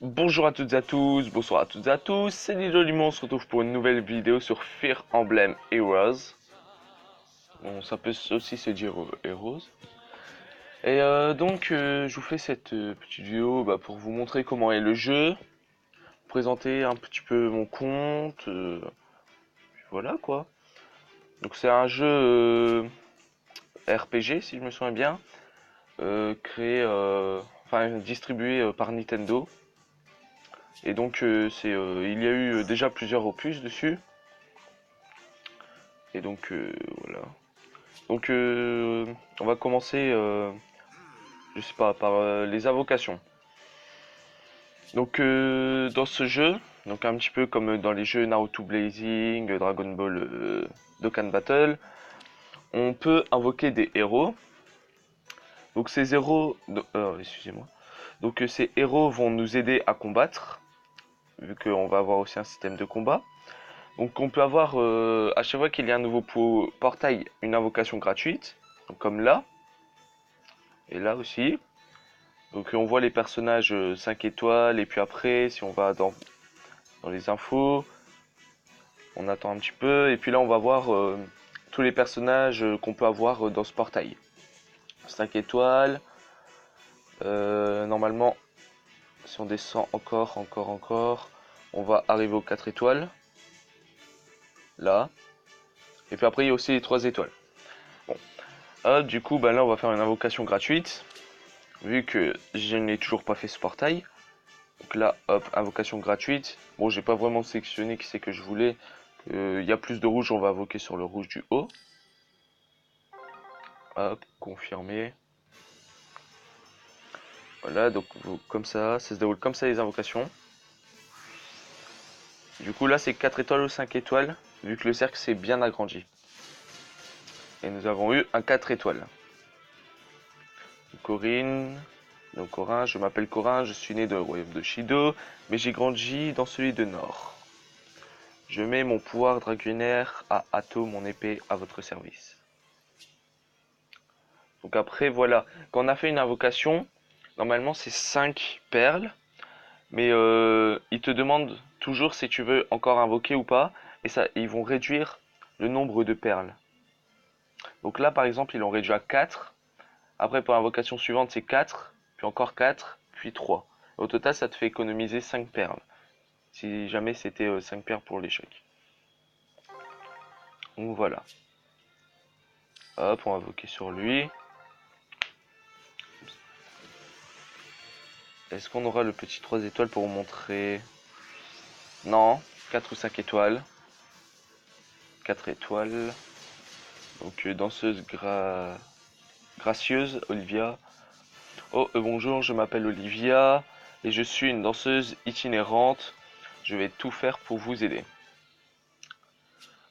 Bonjour à toutes et à tous, bonsoir à toutes et à tous, c'est Lido Limon, on se retrouve pour une nouvelle vidéo sur Fire Emblem Heroes. Bon, ça peut aussi se dire Heroes. Et je vous fais cette petite vidéo pour vous montrer comment est le jeu, présenter un petit peu mon compte, puis voilà quoi. Donc c'est un jeu RPG si je me souviens bien, créé, enfin distribué par Nintendo. Et donc il y a eu déjà plusieurs opus dessus. Et donc voilà. Donc on va commencer, je sais pas, par les invocations. Donc dans ce jeu, donc un petit peu comme dans les jeux Naruto Blazing, Dragon Ball Dokkan Battle, on peut invoquer des héros. Donc ces héros, excusez-moi. Donc ces héros vont nous aider à combattre, vu qu'on va avoir aussi un système de combat. Donc on peut avoir à chaque fois qu'il y a un nouveau portail, une invocation gratuite, donc comme là, et là aussi. Donc on voit les personnages 5 étoiles, et puis après, si on va dans les infos, on attend un petit peu, et puis là on va voir tous les personnages qu'on peut avoir dans ce portail. 5 étoiles, normalement, si on descend encore, on va arriver aux 4 étoiles, là, et puis après il y a aussi les 3 étoiles. Bon, hop, du coup, là on va faire une invocation gratuite, vu que je n'ai toujours pas fait ce portail. Donc là, hop, invocation gratuite. Bon, j'ai pas vraiment sélectionné qui c'est que je voulais. Il y a plus de rouge, on va invoquer sur le rouge du haut. Hop, confirmer. Voilà, donc comme ça se déroule comme ça les invocations. Du coup, là, c'est 4 étoiles ou 5 étoiles, vu que le cercle s'est bien agrandi. Et nous avons eu un 4 étoiles. Corinne. Donc Corin, je m'appelle Corin, je suis né dans le royaume de Shido, mais j'ai grandi dans celui de Nord. Je mets mon pouvoir dragunaire à Atto, mon épée, à votre service. Donc après, voilà. Quand on a fait une invocation, normalement c'est 5 perles. Mais ils te demandent toujours si tu veux encore invoquer ou pas. Et ça, ils vont réduire le nombre de perles. Donc là, par exemple, ils l'ont réduit à 4. Après, pour l'invocation suivante, c'est 4. Puis encore 4. Puis 3. Au total, ça te fait économiser 5 perles. Si jamais c'était 5 perles pour l'échec. Donc voilà. Hop, on va invoquer sur lui. Est-ce qu'on aura le petit 3 étoiles pour vous montrer? Non, 4 ou 5 étoiles. 4 étoiles. Donc danseuse gracieuse, Olivia. Oh, bonjour, je m'appelle Olivia et je suis une danseuse itinérante. Je vais tout faire pour vous aider.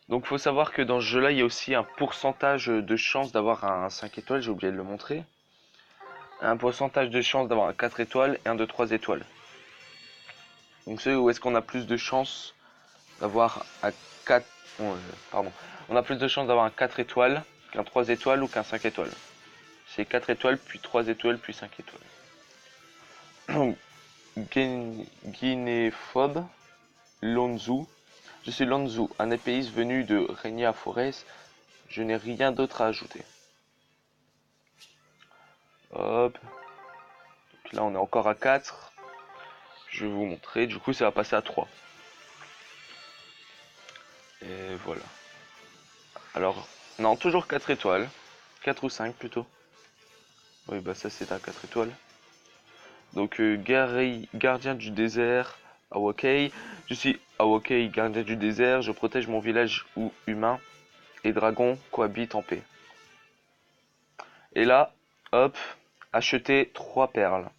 Donc faut savoir que dans ce jeu-là, il y a aussi un pourcentage de chance d'avoir un 5 étoiles, j'ai oublié de le montrer. Un pourcentage de chance d'avoir un 4 étoiles et un de 3 étoiles. Donc c'est où est-ce qu'on a plus de chance d'avoir un 4... pardon. On a plus de chance d'avoir un 4 étoiles qu'un 3 étoiles ou qu'un 5 étoiles. C'est 4 étoiles, puis 3 étoiles, puis 5 étoiles. Guinéphobe, Lonzu. Je suis Lonzu, un épéiste venu de régner à Forest. Je n'ai rien d'autre à ajouter. Hop. Donc là, on est encore à 4. Je vais vous montrer. Du coup, ça va passer à 3. Et voilà. Alors, non, toujours 4 étoiles. 4 ou 5 plutôt. Oui, ça c'est un 4 étoiles. Donc, gardien du désert, Awakei. Je suis Awakei, gardien du désert. Je protège mon village où humains et dragons cohabitent en paix. Et là, hop, acheter 3 perles.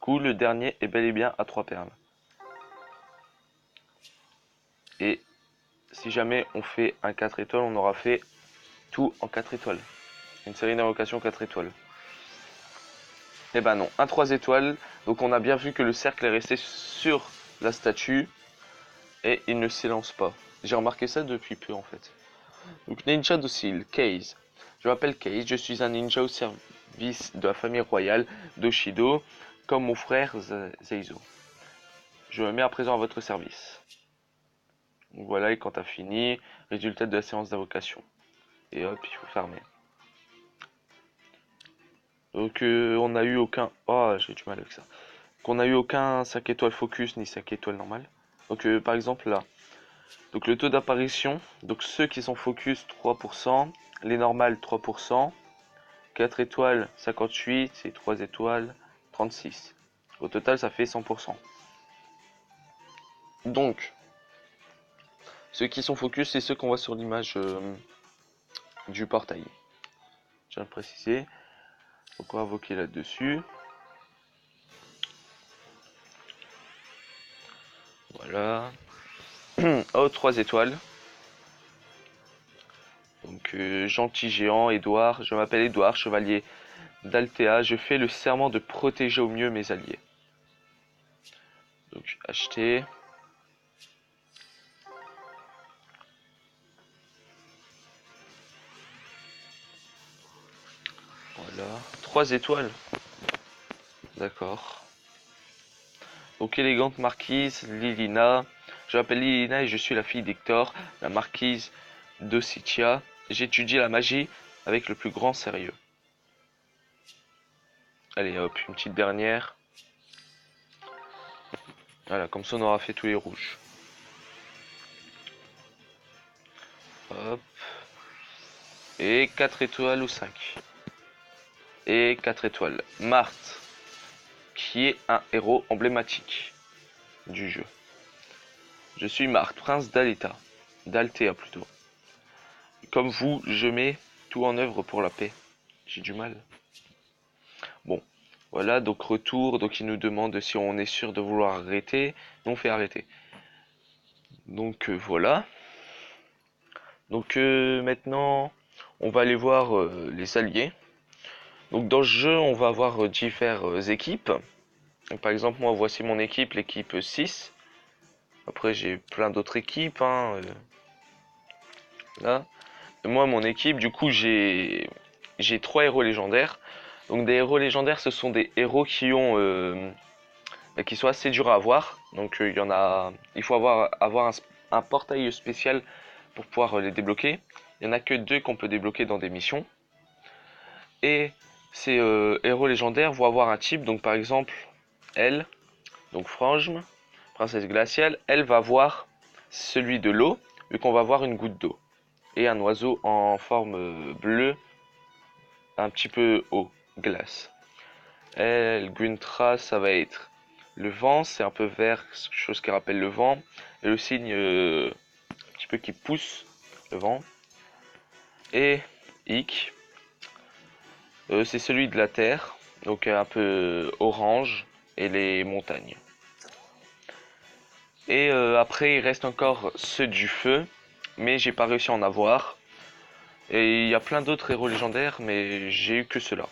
Coup, le dernier est bel et bien à 3 perles. Et si jamais on fait un 4 étoiles, on aura fait tout en 4 étoiles. Une série d'invocations 4 étoiles. Et ben non, un 3 étoiles. Donc on a bien vu que le cercle est resté sur la statue. Et il ne s'élance pas. J'ai remarqué ça depuis peu en fait. Donc ninja docile, Case. Je m'appelle Case, je suis un ninja au service de la famille royale d'Oshido, comme mon frère Zeizo. Je me mets à présent à votre service. Donc voilà, et quand tu as fini, résultat de la séance d'invocation. Et hop, il faut fermer. Donc on n'a eu aucun... Oh, j'ai du mal avec ça. Qu'on n'a eu aucun 5 étoiles focus ni 5 étoiles normales. Donc par exemple là. Donc le taux d'apparition, donc ceux qui sont focus 3%, les normales 3%, 4 étoiles 58 et 3 étoiles 36. Au total ça fait 100%. Donc ceux qui sont focus, c'est ceux qu'on voit sur l'image du portail. Je viens de préciser. Donc on va invoquer là-dessus. Voilà. Oh, 3 étoiles. Donc gentil géant, Edouard. Je m'appelle Edouard, chevalier d'Altea. Je fais le serment de protéger au mieux mes alliés. Donc acheter. Voilà. 3 étoiles. D'accord. Donc élégante marquise Lilina. Je m'appelle Lilina et je suis la fille d'Hector, la marquise d'Ossitia. J'étudie la magie avec le plus grand sérieux. Allez hop, une petite dernière. Voilà, comme ça on aura fait tous les rouges. Hop. Et 4 étoiles ou 5. Et 4 étoiles. Marthe, qui est un héros emblématique du jeu. Je suis Marthe, prince d'Aleta. D'Altea plutôt. Comme vous, je mets tout en œuvre pour la paix. J'ai du mal. Bon, voilà, donc retour. Donc il nous demande si on est sûr de vouloir arrêter. On fait arrêter. Donc voilà. Donc maintenant, on va aller voir les alliés. Donc dans le jeu, on va avoir différentes équipes. Donc, par exemple, moi, voici mon équipe, l'équipe 6. Après, j'ai plein d'autres équipes. Hein, là. Et moi, mon équipe, du coup, j'ai 3 héros légendaires. Donc des héros légendaires, ce sont des héros qui sont assez durs à avoir. Donc il faut avoir un portail spécial pour pouvoir les débloquer. Il n'y en a que 2 qu'on peut débloquer dans des missions. Et ces héros légendaires vont avoir un type. Donc par exemple, elle, donc Frangem, princesse glaciale, elle va avoir celui de l'eau, vu qu'on va avoir une goutte d'eau. Et un oiseau en forme bleue, un petit peu eau, glace. Elle, Gwyntra, ça va être le vent, c'est un peu vert, quelque chose qui rappelle le vent. Et le signe un petit peu qui pousse le vent. Et Ick, c'est celui de la terre, donc un peu orange, et les montagnes. Et après, il reste encore ceux du feu, mais j'ai pas réussi à en avoir. Et il y a plein d'autres héros légendaires, mais j'ai eu que ceux-là.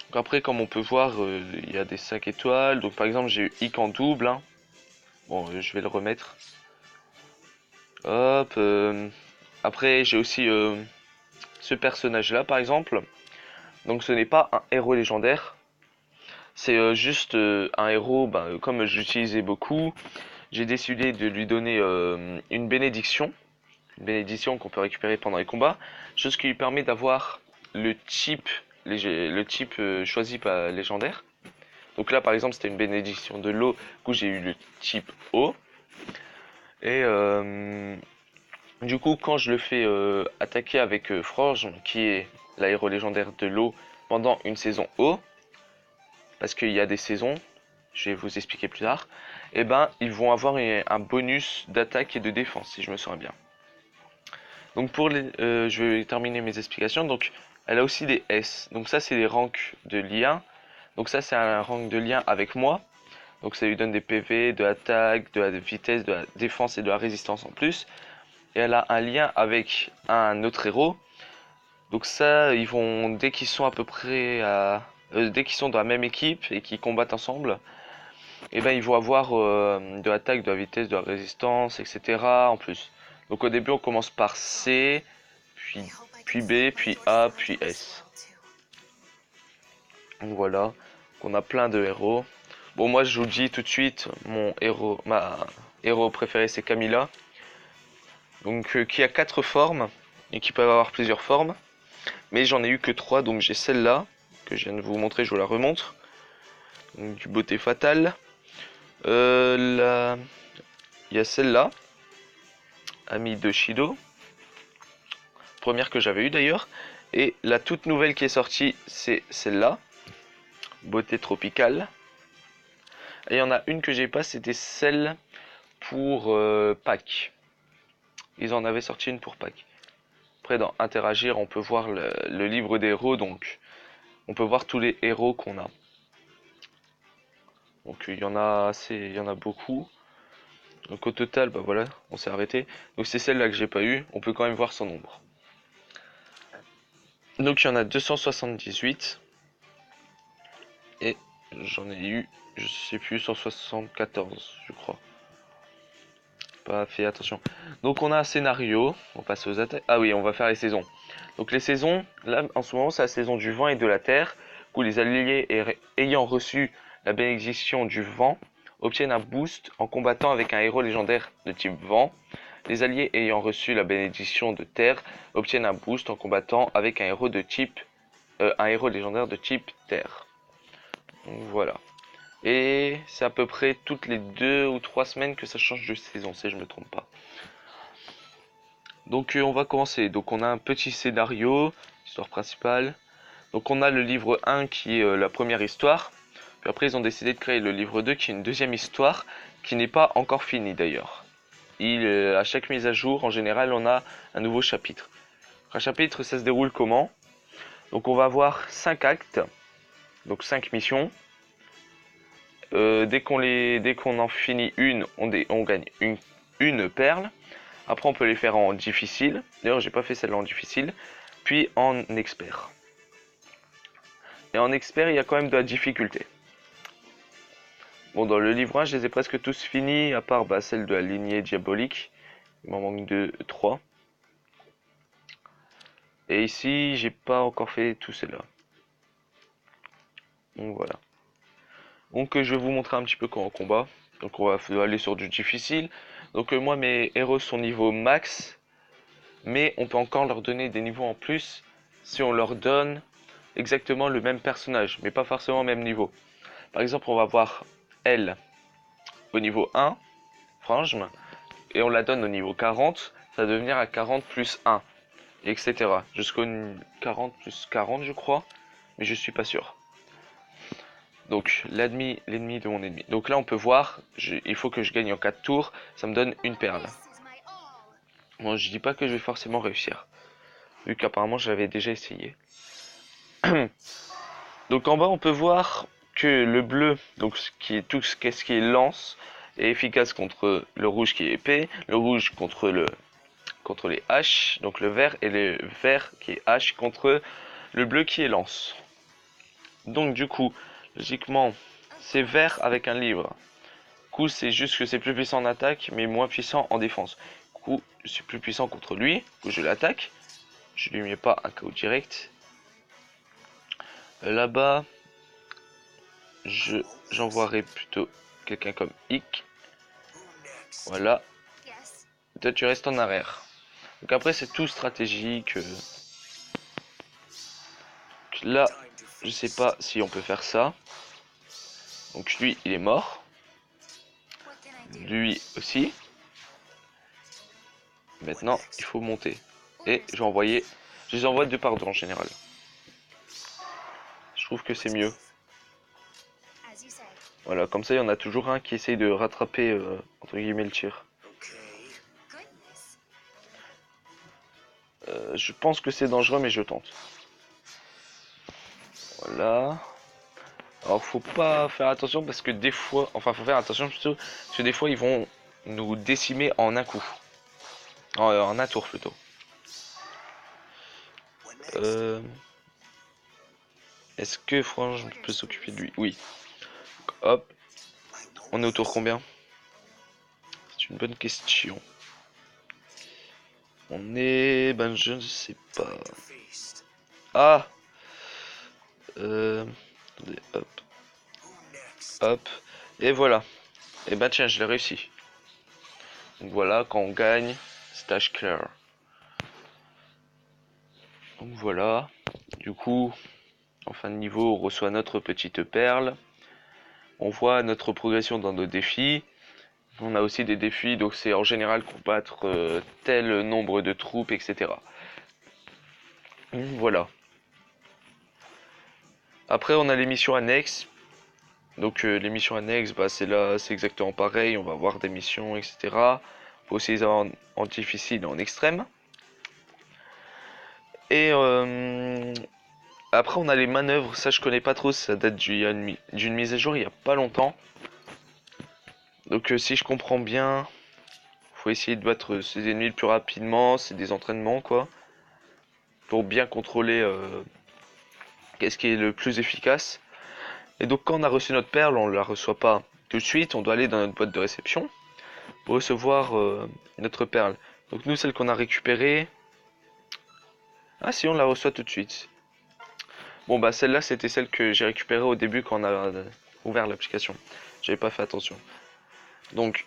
Donc après, comme on peut voir, il y a des 5 étoiles. Donc par exemple, j'ai eu Ick en double. Hein. Bon, je vais le remettre. Hop. Après, j'ai aussi ce personnage-là, par exemple. Donc ce n'est pas un héros légendaire. C'est juste un héros, ben, comme j'utilisais beaucoup, j'ai décidé de lui donner une bénédiction. Une bénédiction qu'on peut récupérer pendant les combats. Chose qui lui permet d'avoir le type, choisi par légendaire. Donc là par exemple c'était une bénédiction de l'eau, du coup j'ai eu le type eau. Et du coup quand je le fais attaquer avec Forge, qui est l'aéro légendaire de l'eau, pendant une saison eau, parce qu'il y a des saisons, je vais vous expliquer plus tard, et ben ils vont avoir un bonus d'attaque et de défense si je me souviens bien. Donc je vais terminer mes explications. Donc elle a aussi des S. Donc ça c'est des ranks de lien. Donc ça c'est un rank de lien avec moi. Donc ça lui donne des PV, de l'attaque, de la vitesse, de la défense et de la résistance en plus. Et elle a un lien avec un autre héros. Donc ça ils vont dès qu'ils sont à peu près dès qu'ils sont dans la même équipe et qu'ils combattent ensemble, et ben ils vont avoir de l'attaque, de la vitesse, de la résistance, etc. en plus. Donc au début on commence par C, puis B, puis A, puis S. Donc voilà, on a plein de héros. Bon, moi je vous dis tout de suite, ma héros préféré c'est Camilla. Donc qui a 4 formes et qui peut avoir plusieurs formes. Mais j'en ai eu que 3, donc j'ai celle-là que je viens de vous montrer, je vous la remontre. Donc, du beauté fatale. Là, il y a celle-là, Amie de Shido, première que j'avais eue d'ailleurs. Et la toute nouvelle qui est sortie, c'est celle-là, beauté tropicale. Et il y en a une que j'ai pas, c'était celle pour Pâques. Ils en avaient sorti une pour Pâques. Après, dans Interagir, on peut voir le livre des héros, donc on peut voir tous les héros qu'on a. Donc il y en a assez, il y en a beaucoup. Donc au total, bah voilà, on s'est arrêté. Donc c'est celle-là que j'ai pas eu. On peut quand même voir son nombre. Donc il y en a 278. Et j'en ai eu, je sais plus, 174, je crois. Pas fait attention. Donc on a un scénario. On passe aux attaques. Ah oui, on va faire les saisons. Donc les saisons, là en ce moment c'est la saison du vent et de la terre, où les alliés ayant reçu la bénédiction du vent obtiennent un boost en combattant avec un héros légendaire de type vent. Les alliés ayant reçu la bénédiction de terre obtiennent un boost en combattant avec un héros un héros légendaire de type terre. Donc voilà. Et c'est à peu près toutes les 2 ou 3 semaines que ça change de saison, si je me trompe pas. Donc on va commencer. Donc on a un petit scénario, histoire principale. Donc on a le livre 1 qui est la première histoire. Puis après ils ont décidé de créer le livre 2 qui est une deuxième histoire qui n'est pas encore finie d'ailleurs. À chaque mise à jour, en général, on a un nouveau chapitre. Un chapitre, ça se déroule comment? Donc on va avoir 5 actes, donc 5 missions. Dès qu'on en finit une, on gagne une perle. Après on peut les faire en difficile. D'ailleurs j'ai pas fait celle-là en difficile. Puis en expert. Et en expert il y a quand même de la difficulté. Bon, dans le livre 1 je les ai presque tous finis, à part celle de la lignée diabolique. Il m'en manque 3. Et ici j'ai pas encore fait tous ceux-là. Donc voilà. Donc je vais vous montrer un petit peu comment on combat. Donc on va aller sur du difficile. Donc moi mes héros sont niveau max. Mais on peut encore leur donner des niveaux en plus si on leur donne exactement le même personnage, mais pas forcément au même niveau. Par exemple, on va voir elle au niveau 1, Frange, et on la donne au niveau 40, ça va devenir à 40 plus 1, etc. Jusqu'au 40 plus 40, je crois, mais je suis pas sûr. Donc l'ennemi de mon ennemi. Donc là on peut voir, il faut que je gagne en 4 tours, ça me donne une perle. Bon, je dis pas que je vais forcément réussir, vu qu'apparemment j'avais déjà essayé. Donc en bas on peut voir que le bleu, donc ce qui est tout ce qui est lance, est efficace contre le rouge qui est épée, le rouge contre les haches, donc le vert, et le vert qui est hache contre le bleu qui est lance. Donc du coup, logiquement, c'est vert avec un livre. Du coup, c'est juste que c'est plus puissant en attaque, mais moins puissant en défense. Du coup, je suis plus puissant contre lui, du coup je l'attaque. Je lui mets pas un KO direct. Là-bas, j'envoierai plutôt quelqu'un comme Ick. Voilà. Toi tu restes en arrière. Donc après c'est tout stratégique. Là, je sais pas si on peut faire ça. Donc lui il est mort. Lui aussi. Maintenant il faut monter. Et je les envoie de par deux en général. Je trouve que c'est mieux. Voilà, comme ça il y en a toujours un qui essaye de rattraper entre guillemets le tir. Je pense que c'est dangereux mais je tente. Voilà. Alors faut pas faire attention parce que des fois, enfin faut faire attention plutôt parce que des fois ils vont nous décimer en un coup, en un tour plutôt. Euh, Est-ce que franchement je peux s'occuper de lui? Oui. Hop, on est au tour combien? C'est une bonne question. On est, ben je ne sais pas. Ah, attendez, hop. Hop. Et voilà. Et bah tiens, je l'ai réussi. Donc voilà, quand on gagne, stage clear. Donc voilà. Du coup, en fin de niveau, on reçoit notre petite perle. On voit notre progression dans nos défis. On a aussi des défis, donc c'est en général combattre tel nombre de troupes, etc. Voilà. Après, on a les missions annexes. Donc les missions annexes, bah, c'est là, c'est exactement pareil. On va avoir des missions, etc. Faut aussi les avoir en difficile et en extrême. Et après, on a les manœuvres. Ça, je connais pas trop. Ça date d'une mise à jour il y a pas longtemps. Donc si je comprends bien, faut essayer de battre ses ennemis le plus rapidement. C'est des entraînements, quoi, pour bien contrôler qu'est-ce qui est le plus efficace. Et donc quand on a reçu notre perle, on ne la reçoit pas tout de suite, on doit aller dans notre boîte de réception pour recevoir notre perle. Donc nous, celle qu'on a récupérée, ah si, on la reçoit tout de suite. Bon bah celle-là, c'était celle que j'ai récupérée au début quand on a ouvert l'application. J'avais pas fait attention. Donc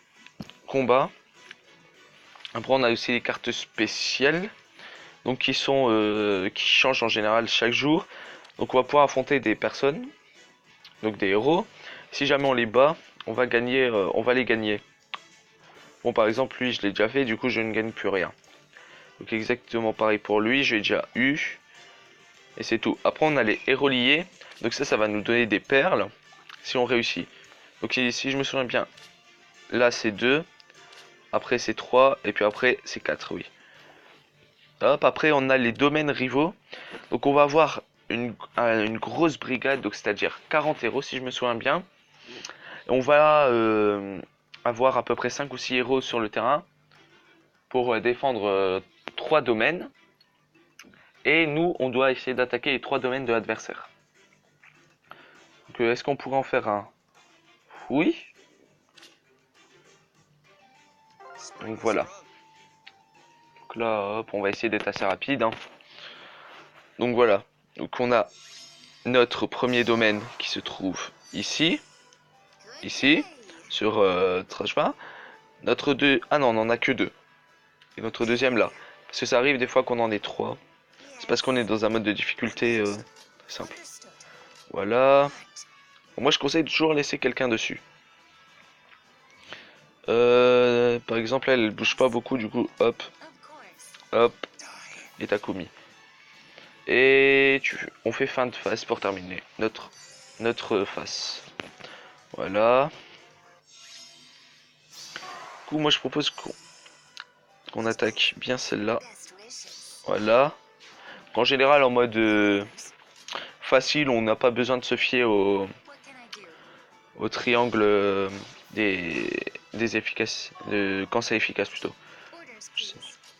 combat. Après on a aussi les cartes spéciales, donc qui changent en général chaque jour. Donc on va pouvoir affronter des personnes, donc des héros. Si jamais on les bat, on va les gagner. Bon, par exemple, lui, je l'ai déjà fait, du coup, je ne gagne plus rien. Donc exactement pareil pour lui, j'ai déjà eu. Et c'est tout. Après, on a les héros liés. Donc ça va nous donner des perles si on réussit. Donc si je me souviens bien, là c'est 2. Après c'est 3. Et puis après c'est 4, oui. Hop, après on a les domaines rivaux. Donc on va avoir une grosse brigade, donc c'est-à-dire 40 héros si je me souviens bien. Et on va avoir à peu près 5 ou 6 héros sur le terrain pour défendre 3 domaines. Et nous, on doit essayer d'attaquer les 3 domaines de l'adversaire. Donc est-ce qu'on pourrait en faire un? Oui. Donc voilà. Donc là, hop, on va essayer d'être assez rapide, hein. Donc voilà. Donc on a notre premier domaine qui se trouve ici. Ici. Sur Trashba. Notre deux. Ah non, on en a que 2. Et notre deuxième là. Parce que ça arrive des fois qu'on en ait 3. C'est parce qu'on est dans un mode de difficulté simple. Voilà. Bon, moi je conseille de toujours laisser quelqu'un dessus. Par exemple, elle bouge pas beaucoup, du coup, hop, hop, et Takumi. Et on fait fin de phase pour terminer notre phase. Voilà. Du coup, moi je propose qu'on attaque bien celle-là. Voilà. En général, en mode facile, on n'a pas besoin de se fier au triangle des, des efficaces, quand c'est efficace plutôt.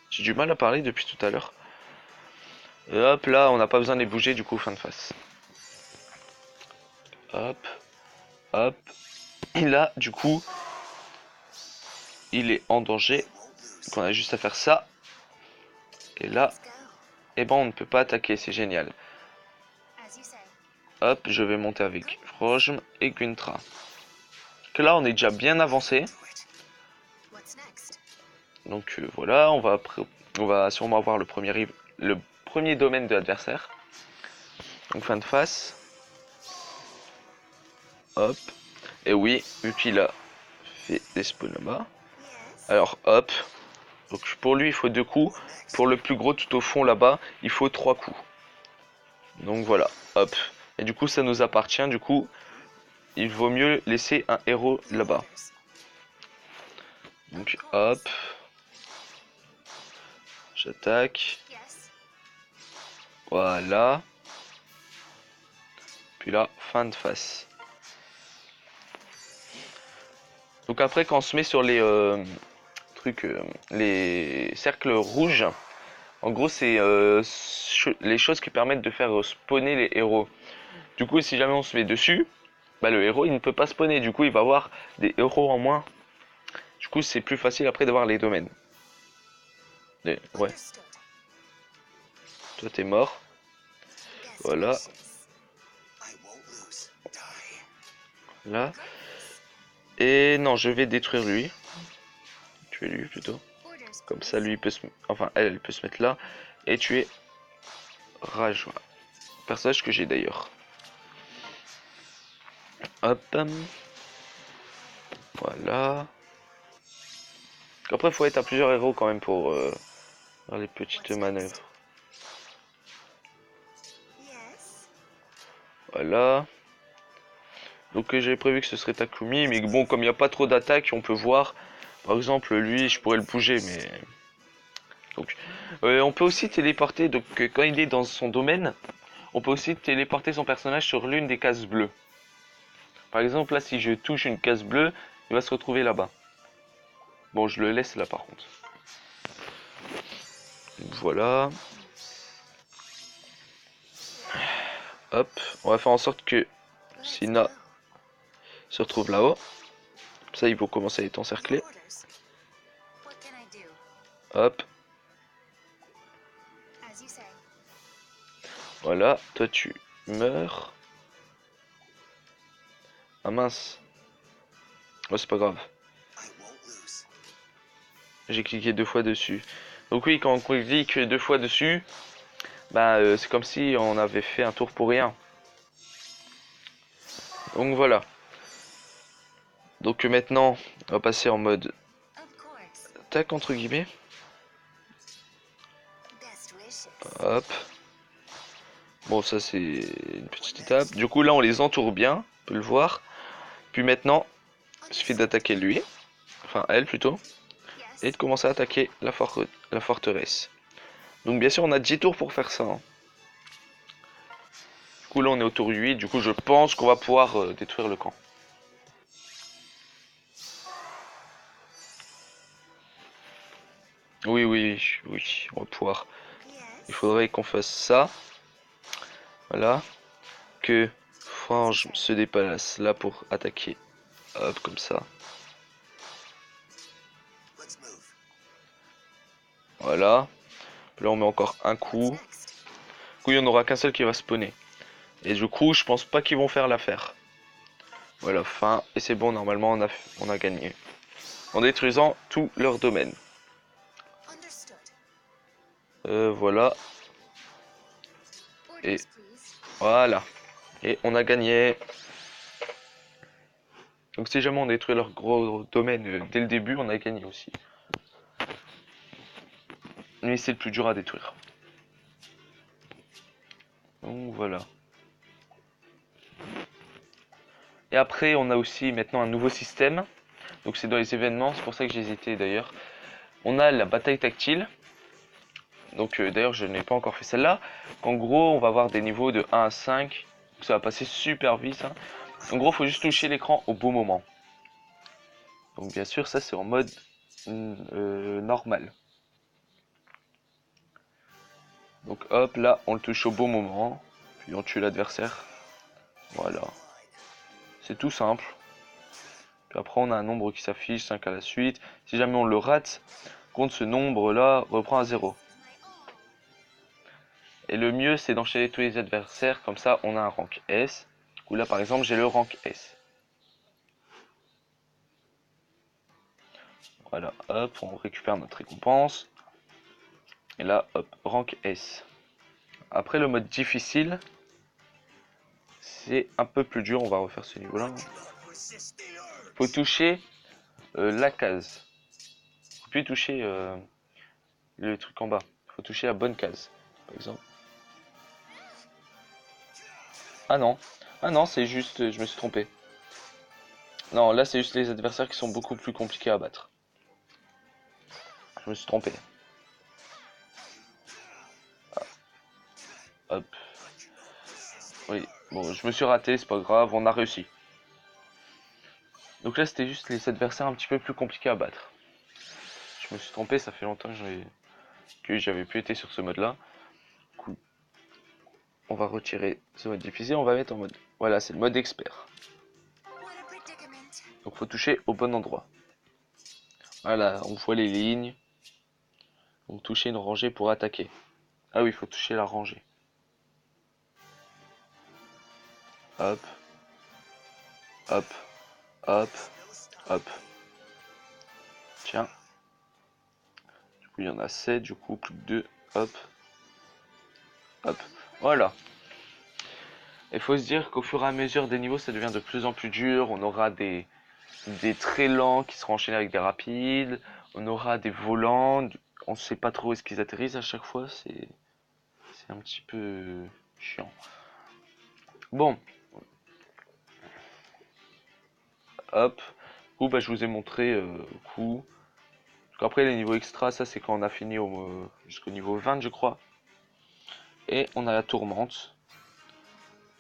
J'ai du mal à parler depuis tout à l'heure. Hop, là, on n'a pas besoin de les bouger, du coup, fin de phase. Hop, hop. Et là, du coup, il est en danger. Donc on a juste à faire ça. Et là, eh ben, on ne peut pas attaquer, c'est génial. Hop, je vais monter avec Frojm et Guntra. Que là, on est déjà bien avancé. Donc voilà, on va sûrement avoir le premier domaine de l'adversaire. Donc fin de phase. Hop. Et oui, vu qu'il a fait des spawns là-bas. Alors hop. Donc pour lui, il faut 2 coups. Pour le plus gros tout au fond là-bas, il faut 3 coups. Donc voilà, hop. Et du coup, ça nous appartient. Du coup, il vaut mieux laisser un héros là-bas. Donc hop. J'attaque. Voilà. Puis là, fin de phase. Donc après, quand on se met sur les les cercles rouges, en gros, c'est les choses qui permettent de faire spawner les héros. Du coup, si jamais on se met dessus, bah, le héros il ne peut pas spawner. Du coup, il va avoir des héros en moins. Du coup, c'est plus facile après d'avoir les domaines. Ouais, toi t'es mort. Voilà. là. Et non, je vais détruire lui. Tuer lui plutôt. Comme ça, lui peut se... Enfin, elle peut se mettre là. Et tuer Rajwa. Personnage que j'ai d'ailleurs. Hop. Voilà. Après, il faut être à plusieurs héros quand même pour faire les petites manœuvres. Voilà. Donc j'ai prévu que ce serait Takumi, mais bon, comme il n'y a pas trop d'attaques, on peut voir. Par exemple, lui, je pourrais le bouger, mais... Donc, on peut aussi téléporter, donc quand il est dans son domaine, on peut aussi téléporter son personnage sur l'une des cases bleues. Par exemple, là, si je touche une case bleue, il va se retrouver là-bas. Bon, je le laisse là, par contre. Voilà. Hop, on va faire en sorte que Sina se retrouve là-haut. Ça, ils vont commencer à être encerclés. Hop. Voilà, toi tu meurs. Ah mince. Oh, c'est pas grave. J'ai cliqué 2 fois dessus. Donc oui, quand on clique 2 fois dessus, bah c'est comme si on avait fait un tour pour rien. Donc voilà. Donc maintenant, on va passer en mode tac entre guillemets. Hop. Bon, ça c'est une petite étape. Du coup là on les entoure bien, on peut le voir. Puis maintenant, il suffit d'attaquer lui, enfin elle plutôt, et de commencer à attaquer la forteresse. Donc bien sûr on a 10 tours pour faire ça. Hein. Du coup là on est au tour 8, du coup je pense qu'on va pouvoir détruire le camp. Oui, oui, oui, on va pouvoir. Il faudrait qu'on fasse ça. Voilà. Que Frange se déplace là pour attaquer. Hop, comme ça. Voilà. Là on met encore un coup. Du coup il n'y en aura qu'un seul qui va spawner. Et du coup je pense pas qu'ils vont faire l'affaire. Voilà, fin. Et c'est bon, normalement on a gagné. En détruisant tout leur domaine. Voilà. Et voilà. Et on a gagné. Donc si jamais on détruit leur gros domaine dès le début, on a gagné aussi. Mais c'est le plus dur à détruire. Donc voilà. Et après, on a aussi maintenant un nouveau système. Donc c'est dans les événements, c'est pour ça que j'ai hésité d'ailleurs. On a la bataille tactile. Donc d'ailleurs, je n'ai pas encore fait celle-là. En gros, on va avoir des niveaux de 1 à 5. Ça va passer super vite. Hein. En gros, il faut juste toucher l'écran au bon moment. Donc bien sûr, ça c'est en mode normal. Donc hop, là, on le touche au bon moment. Puis on tue l'adversaire. Voilà. C'est tout simple. Puis après, on a un nombre qui s'affiche, 5 à la suite. Si jamais on le rate, compte ce nombre-là reprend à 0. Et le mieux, c'est d'enchaîner tous les adversaires. Comme ça, on a un rank S. Ou là, par exemple, j'ai le rank S. Voilà, hop, on récupère notre récompense. Et là, hop, rank S. Après, le mode difficile, c'est un peu plus dur. On va refaire ce niveau-là. Faut toucher la case. Faut plus toucher le truc en bas. Faut toucher la bonne case, par exemple. Ah non. Ah non, c'est juste, je me suis trompé. Non, là, c'est juste les adversaires qui sont beaucoup plus compliqués à battre. Je me suis trompé. Hop. Oui, bon, je me suis raté, c'est pas grave, on a réussi. Donc là, c'était juste les adversaires un petit peu plus compliqués à battre. Je me suis trompé, ça fait longtemps que j'avais plus été sur ce mode-là. Du coup, on va retirer ce mode difficile, on va mettre en mode... Voilà, c'est le mode expert. Donc faut toucher au bon endroit. Voilà, on voit les lignes. Donc toucher une rangée pour attaquer. Ah oui, il faut toucher la rangée. Hop. Hop, hop, hop. Tiens. Du coup, il y en a 7, du coup, plus que 2. Hop, hop. Voilà. Il faut se dire qu'au fur et à mesure des niveaux, ça devient de plus en plus dur. On aura des très lents qui seront enchaînés avec des rapides. On aura des volants. On ne sait pas trop où est-ce qu'ils atterrissent à chaque fois. C'est un petit peu chiant. Bon, hop. Coup, bah, je vous ai montré coup. Après, les niveaux extra, ça c'est quand on a fini jusqu'au niveau 20, je crois. Et on a la tourmente.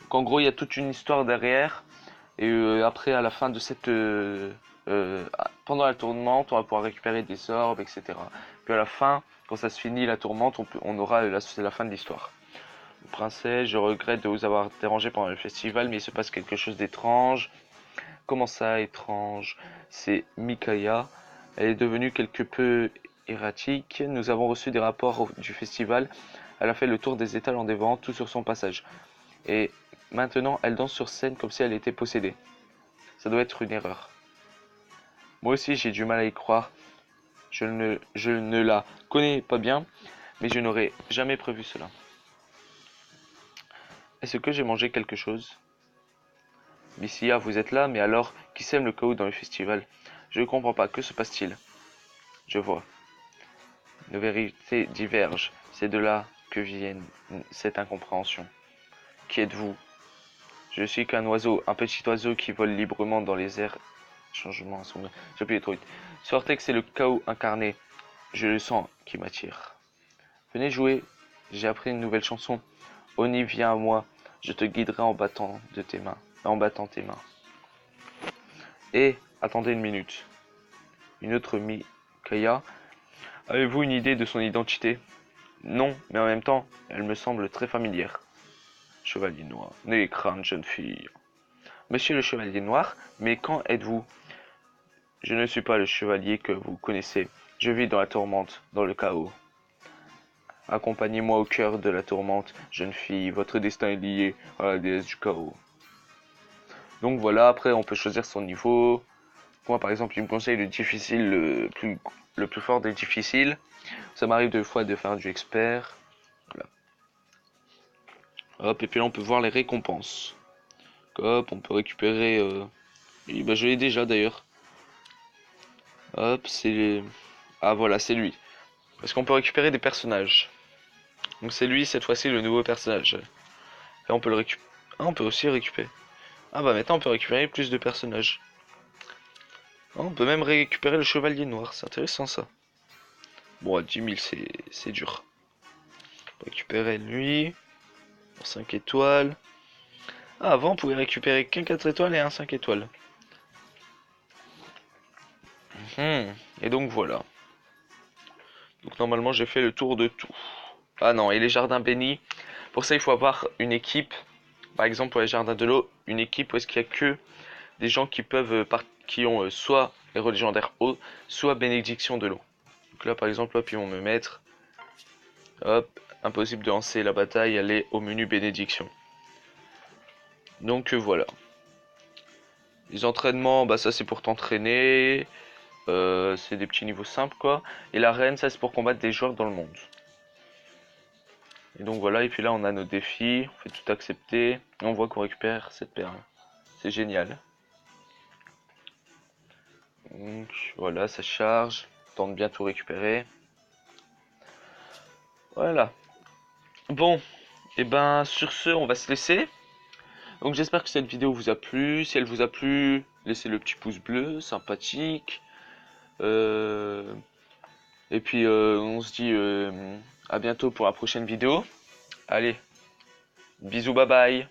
Donc en gros, il y a toute une histoire derrière. Et après, à la fin de pendant la tourmente, on va pouvoir récupérer des orbes, etc. Puis à la fin, quand ça se finit la tourmente, on aura c'est la fin de l'histoire. Princesse, je regrette de vous avoir dérangé pendant le festival, mais il se passe quelque chose d'étrange. Comment ça, étrange? C'est Mikaya. Elle est devenue quelque peu erratique. Nous avons reçu des rapports du festival. Elle a fait le tour des étals en dévorant tout sur son passage. Et maintenant, elle danse sur scène comme si elle était possédée. Ça doit être une erreur. Moi aussi, j'ai du mal à y croire. Je ne la connais pas bien, mais je n'aurais jamais prévu cela. Est-ce que j'ai mangé quelque chose? Missia, vous êtes là, mais alors, qui sème le chaos dans le festival? Je ne comprends pas, que se passe-t-il? Je vois. Nos vérités divergent. C'est de là que vient cette incompréhension. Qui êtes-vous? Je suis qu'un oiseau, un petit oiseau qui vole librement dans les airs. Changement à son... J'appuie trop vite. Sortex, c'est le chaos incarné. Je le sens qui m'attire. Venez jouer, j'ai appris une nouvelle chanson. Oni, viens à moi, je te guiderai en battant en battant tes mains. Et, attendez une minute. Une autre Mikaya. Avez-vous une idée de son identité? Non, mais en même temps, elle me semble très familière. Chevalier noir. N'ayez crainte, jeune fille. Monsieur le chevalier noir, mais quand êtes-vous? Je ne suis pas le chevalier que vous connaissez. Je vis dans la tourmente, dans le chaos. Accompagnez-moi au cœur de la tourmente, jeune fille. Votre destin est lié à la déesse du chaos. Donc voilà, après on peut choisir son niveau. Moi par exemple, il me conseille le difficile, le plus fort des difficiles. Ça m'arrive deux fois de faire du expert. Voilà. Hop, et puis là on peut voir les récompenses. Hop, on peut récupérer... Et bah, je l'ai déjà d'ailleurs. Hop, c'est... Ah voilà, c'est lui. Parce qu'on peut récupérer des personnages. Donc c'est lui cette fois-ci le nouveau personnage. Et on peut le récupérer. Ah, on peut aussi récupérer. Ah bah maintenant on peut récupérer plus de personnages. Ah, on peut même récupérer le chevalier noir, c'est intéressant ça. Bon, à 10 000 c'est dur. On peut récupérer lui. 5 étoiles. Ah, avant on pouvait récupérer qu'un 4 étoiles et un 5 étoiles. Et donc voilà. Donc normalement j'ai fait le tour de tout. Ah non, et les jardins bénis. Pour ça il faut avoir une équipe. Par exemple pour les jardins de l'eau, une équipe où est-ce qu'il y a que des gens qui peuvent qui ont soit les légendaires eau, soit bénédiction de l'eau. Donc là par exemple hop ils vont me mettre hop, impossible de lancer la bataille, aller au menu bénédiction. Donc voilà. Les entraînements, bah ça c'est pour t'entraîner. C'est des petits niveaux simples quoi. Et l'arène, ça c'est pour combattre des joueurs dans le monde. Et donc voilà, et puis là on a nos défis, on fait tout accepter. Et on voit qu'on récupère cette perle. C'est génial. Donc voilà, ça charge. Tente bien tout récupérer. Voilà. Bon, et ben sur ce, on va se laisser. Donc j'espère que cette vidéo vous a plu. Si elle vous a plu, laissez le petit pouce bleu, sympathique. Euh, Et puis on se dit à bientôt pour la prochaine vidéo. Allez, bisous, bye bye.